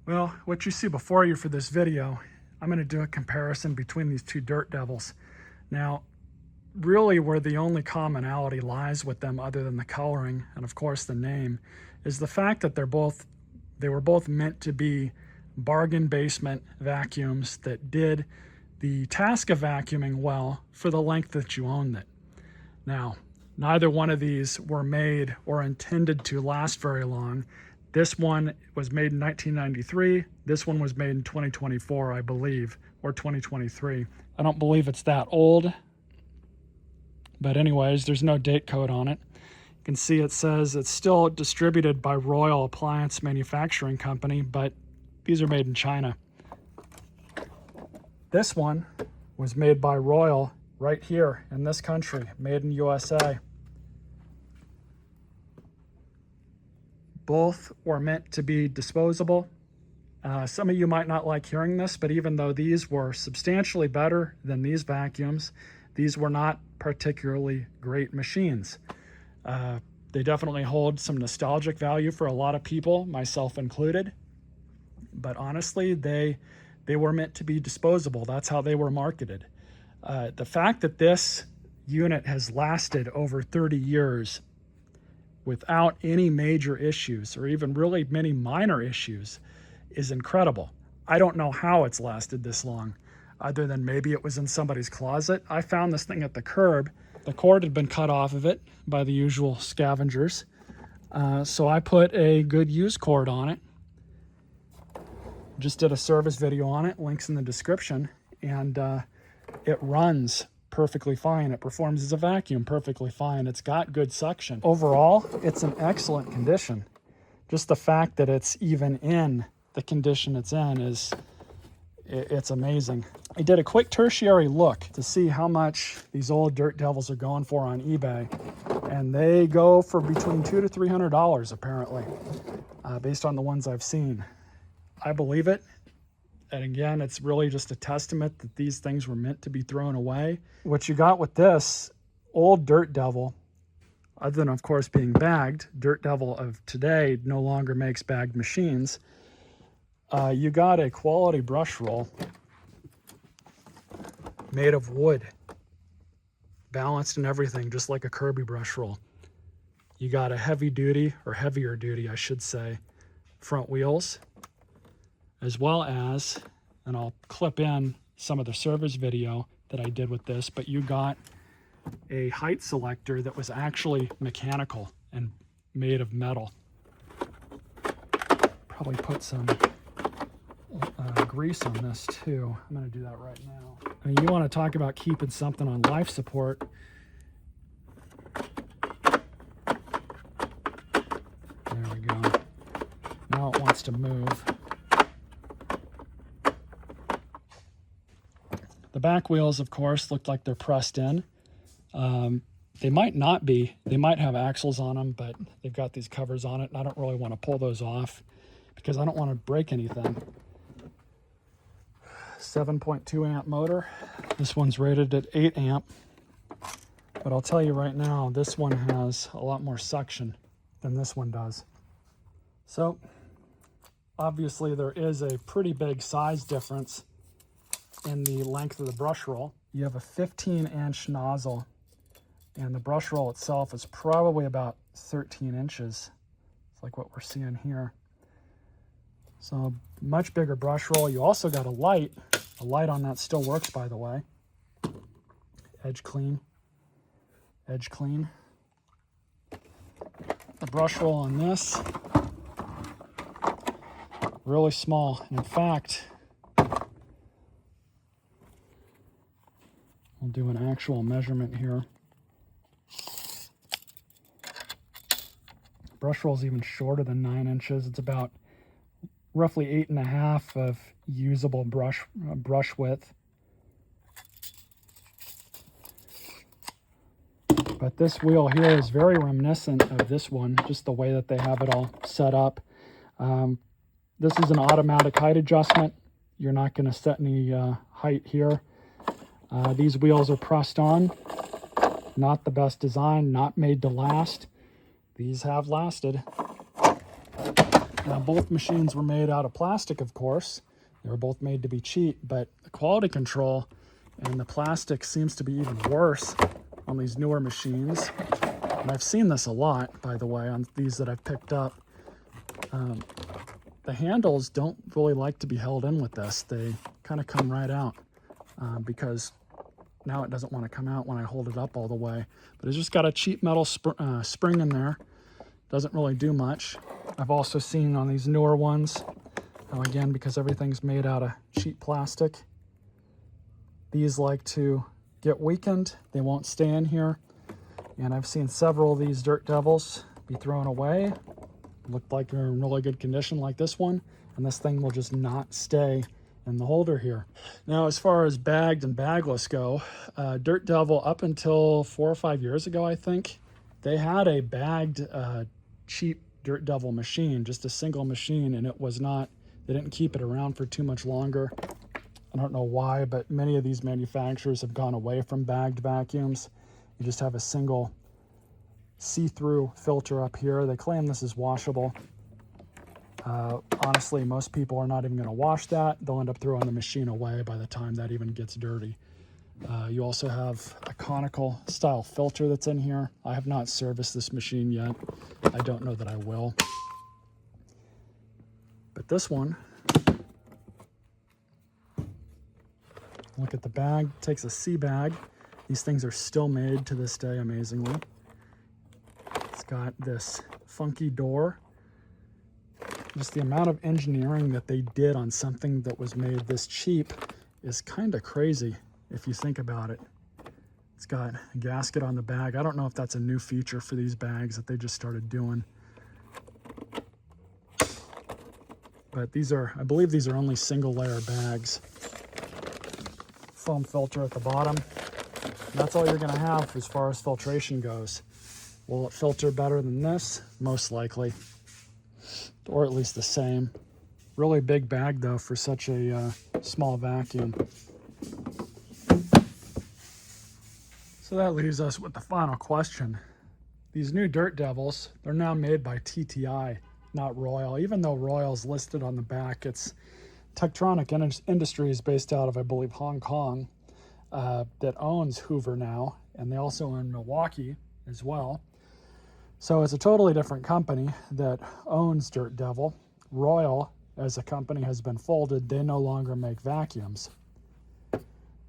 Well, what you see before you for this video, I'm going to do a comparison between these two Dirt Devils. Now, really where the only commonality lies with them, other than the coloring and of course the name, is the fact that they were both meant to be bargain basement vacuums that did the task of vacuuming well for the length that you owned it. Now, neither one of these were made or intended to last very long. This one was made in 1993. This one was made in 2024, I believe, or 2023. I don't believe it's that old, but anyways, there's no date code on it. You can see it says it's still distributed by Royal Appliance Manufacturing Company, but these are made in China. This one was made by Royal right here in this country, made in USA. Both were meant to be disposable. Some of you might not like hearing this, but even though these were substantially better than these vacuums, these were not particularly great machines. They definitely hold some nostalgic value for a lot of people, myself included. But honestly, they were meant to be disposable. That's how they were marketed. The fact that this unit has lasted over 30 years without any major issues or even really many minor issues is incredible. I don't know how it's lasted this long, other than maybe it was in somebody's closet. I found this thing at the curb. The cord had been cut off of it by the usual scavengers. So I put a good used cord on it. Just did a service video on it, links in the description, and it runs perfectly fine. It performs as a vacuum perfectly fine. It's got good suction. Overall, it's in excellent condition. Just the fact that it's even in the condition it's in it's amazing. I did a quick tertiary look to see how much these old Dirt Devils are going for on eBay, and they go for between $200 to $300 apparently, based on the ones I've seen. I believe it. And again, it's really just a testament that these things were meant to be thrown away. What you got with this old Dirt Devil, other than of course being bagged, Dirt Devil of today no longer makes bagged machines. You got a quality brush roll made of wood, balanced and everything, just like a Kirby brush roll. You got a heavy duty, or heavier duty, I should say, front wheels, as well as, and I'll clip in some of the service video that I did with this, but you got a height selector that was actually mechanical and made of metal. Probably put some grease on this too. I'm going to do that right now. I mean, you want to talk about keeping something on life support. There we go. Now it wants to move. The back wheels, of course, look like they're pressed in. They might not be. They might have axles on them, but they've got these covers on it, and I don't really want to pull those off because I don't want to break anything. 7.2 amp motor. This one's rated at 8 amp. But I'll tell you right now, this one has a lot more suction than this one does. So, obviously there is a pretty big size difference in the length of the brush roll. You have a 15-inch nozzle, and the brush roll itself is probably about 13 inches. It's like what we're seeing here. So much bigger brush roll. You also got a light. The light on that still works, by the way. Edge clean. Edge clean. The brush roll on this, really small. In fact, I'll do an actual measurement here. Brush roll is even shorter than 9 inches. It's about roughly 8.5 of usable brush width. But this wheel here is very reminiscent of this one, just the way that they have it all set up. This is an automatic height adjustment. You're not going to set any height here. These wheels are pressed on. Not the best design, not made to last. These have lasted. Now, both machines were made out of plastic, of course. They were both made to be cheap, but the quality control and the plastic seems to be even worse on these newer machines. And I've seen this a lot, by the way, on these that I've picked up. The handles don't really like to be held in with this. They kind of come right out because now it doesn't want to come out when I hold it up all the way. But it's just got a cheap metal spring in there. Doesn't really do much. I've also seen on these newer ones, again, because everything's made out of cheap plastic, these like to get weakened. They won't stay in here. And I've seen several of these Dirt Devils be thrown away. Looked like they're in really good condition like this one. And this thing will just not stay in the holder here. Now, as far as bagged and bagless go, Dirt Devil, up until 4 or 5 years ago, I think, they had a bagged cheap Dirt Devil machine, just a single machine, and it was not, they didn't keep it around for too much longer. I don't know why, but many of these manufacturers have gone away from bagged vacuums. You just have a single see-through filter up here. They claim this is washable. Honestly, most people are not even going to wash that. They'll end up throwing the machine away by the time that even gets dirty. You also have a conical style filter that's in here. I have not serviced this machine yet. I don't know that I will. But this one, look at the bag, takes a C bag. These things are still made to this day, amazingly. It's got this funky door. Just the amount of engineering that they did on something that was made this cheap is kind of crazy if you think about it. It's got a gasket on the bag. I don't know if that's a new feature for these bags that they just started doing. But these are, I believe these are only single layer bags. Foam filter at the bottom. That's all you're going to have as far as filtration goes. Will it filter better than this? Most likely. Or at least the same. Really big bag though for such a small vacuum. So that leaves us with the final question. These new Dirt Devils, they're now made by TTI, not Royal. Even though Royal's listed on the back, it's Tektronic Industries based out of, I believe, Hong Kong, that owns Hoover now, and they also own Milwaukee as well. So it's a totally different company that owns Dirt Devil. Royal, as a company, has been folded. They no longer make vacuums.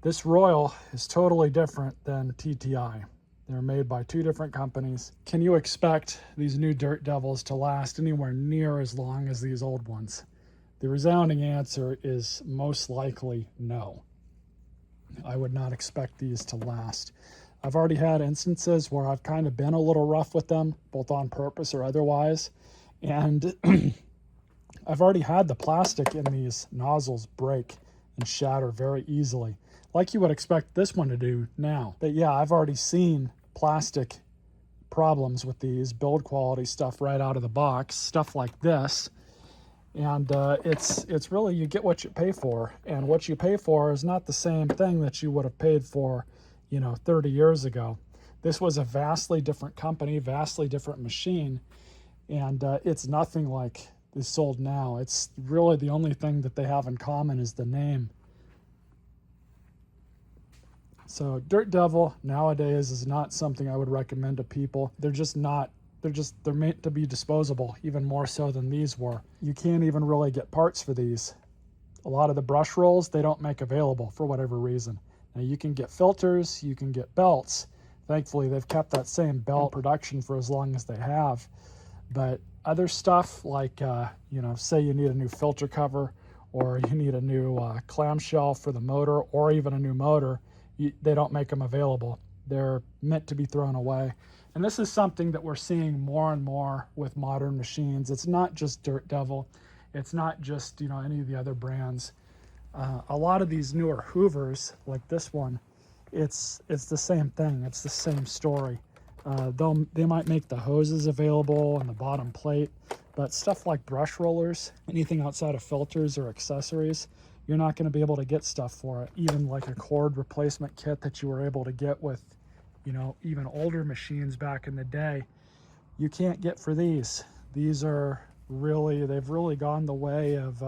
This Royal is totally different than TTI. They're made by two different companies. Can you expect these new Dirt Devils to last anywhere near as long as these old ones? The resounding answer is most likely no. I would not expect these to last. I've already had instances where I've kind of been a little rough with them, both on purpose or otherwise. And I've already had the plastic in these nozzles break and shatter very easily, like you would expect this one to do now. But yeah, I've already seen plastic problems with these, build quality stuff right out of the box, stuff like this. And it's really, you get what you pay for. And what you pay for is not the same thing that you would have paid for, 30 years ago. This was a vastly different company, vastly different machine. And it's nothing like is sold now. It's really the only thing that they have in common is the name. So Dirt Devil nowadays is not something I would recommend to people. They're just not, they're meant to be disposable, even more so than these were. You can't even really get parts for these. A lot of the brush rolls, they don't make available for whatever reason. Now you can get filters, you can get belts. Thankfully, they've kept that same belt production for as long as they have. But other stuff like, say you need a new filter cover, or you need a new clamshell for the motor, or even a new motor, they don't make them available. They're meant to be thrown away. And this is something that we're seeing more and more with modern machines. It's not just Dirt Devil. It's not just, any of the other brands. A lot of these newer Hoovers, like this one, it's the same thing. It's the same story. They might make the hoses available and the bottom plate, but stuff like brush rollers, anything outside of filters or accessories, you're not going to be able to get stuff for it. Even like a cord replacement kit that you were able to get with, even older machines back in the day, you can't get for these. These are they've really gone the way of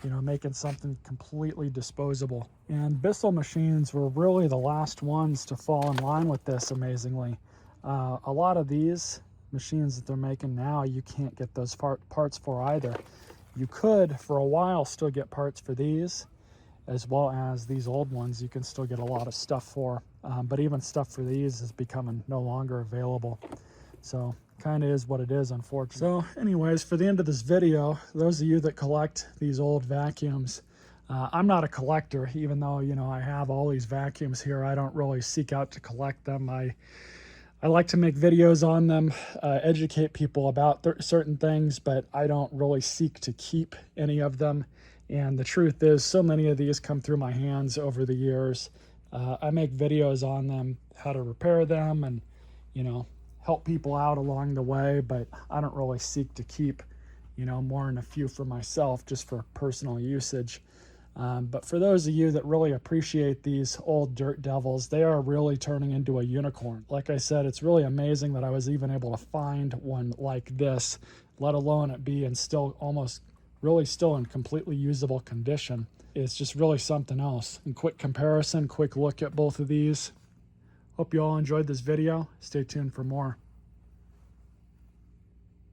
you know, making something completely disposable. And Bissell machines were really the last ones to fall in line with this, amazingly. A lot of these machines that they're making now, you can't get those parts for either. You could, for a while, still get parts for these, as well as these old ones you can still get a lot of stuff for. But even stuff for these is becoming no longer available. So kind of is what it is, unfortunately. So anyways, for the end of this video, those of you that collect these old vacuums, I'm not a collector, even though, you know, I have all these vacuums here. I don't really seek out to collect them. I like to make videos on them, educate people about certain things, but I don't really seek to keep any of them. And the truth is, so many of these come through my hands over the years. I make videos on them, how to repair them, and, you know, help people out along the way, but I don't really seek to keep, you know, more than a few for myself, just for personal usage. But for those of you that really appreciate these old dirt devils, they are really turning into a unicorn. Like I said, it's really amazing that I was even able to find one like this, let alone it be in still almost really still in completely usable condition. It's just really something else. And quick comparison, quick look at both of these. Hope you all enjoyed this video. Stay tuned for more.